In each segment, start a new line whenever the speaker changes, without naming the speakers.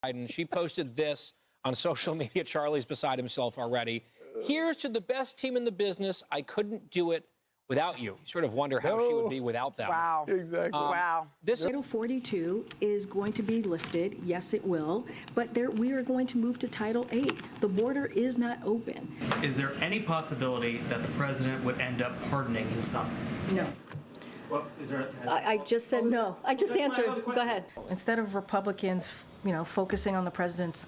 Biden. She posted this on social media. Charlie's beside himself already. Here's to the best team in the business. I couldn't do it without you. You sort of wonder how she would be without them.
Wow.
Exactly.
Wow.
Title 42 is going to be lifted. Yes, it will. But we are going to move to Title 8. The border is not open.
Is there any possibility that the president would end up pardoning his son?
No.
Well, is there?
I just said no. I just answered. Go ahead.
Instead of Republicans, focusing on the president's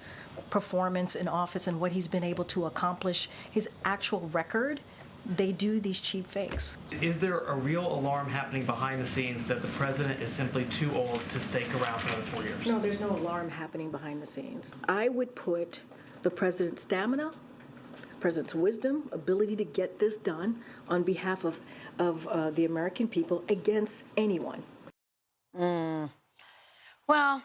performance in office and what he's been able to accomplish, his actual record, they do these cheap fakes.
Is there a real alarm happening behind the scenes that the president is simply too old to stake around for another 4 years?
No, there's no alarm happening behind the scenes. I would put the president's stamina, president's wisdom, ability to get this done on behalf of the American people against anyone.
Well,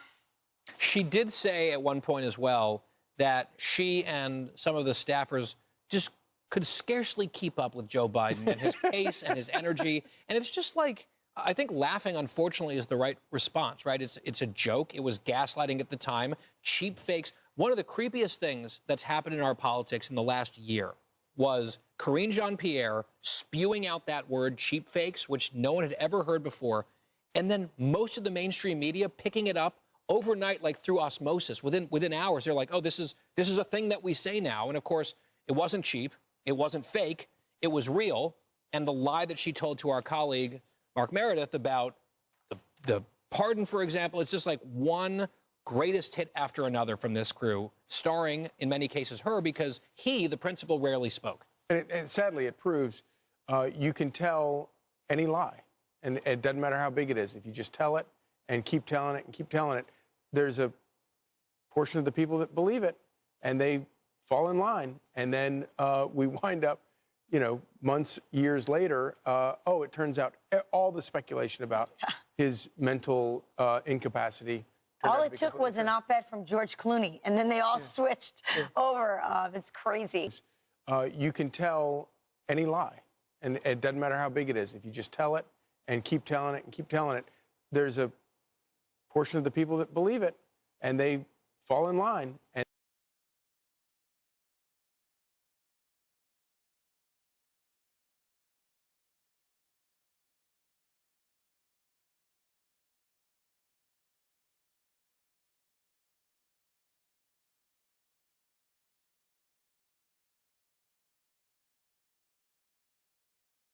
She did say at one point as well that she and some of the staffers just could scarcely keep up with Joe Biden and his pace and his energy. And it's just like, I think laughing, unfortunately, is the right response, right? It's a joke. It was gaslighting at the time, cheap fakes. One of the creepiest things that's happened in our politics in the last year was Karine Jean-Pierre spewing out that word, cheap fakes, which no one had ever heard before, and then most of the mainstream media picking it up overnight, like through osmosis. Within hours, they're like, oh, this is a thing that we say now. And of course, it wasn't cheap. It wasn't fake. It was real. And the lie that she told to our colleague, Mark Meredith, about the pardon, for example, it's just like one greatest hit after another from this crew, starring, in many cases, her, because he, the principal, rarely spoke.
And sadly, it proves you can tell any lie. And it doesn't matter how big it is. If you just tell it and keep telling it and keep telling it, there's a portion of the people that believe it, and they fall in line. And then we wind up, months, years later, it turns out all the speculation about his mental incapacity.
all it took was an op-ed from George Clooney, and then they all switched over. It's crazy.
You can tell any lie, and it doesn't matter how big it is. If you just tell it and keep telling it and keep telling it, there's a portion of the people that believe it, and they fall in line. And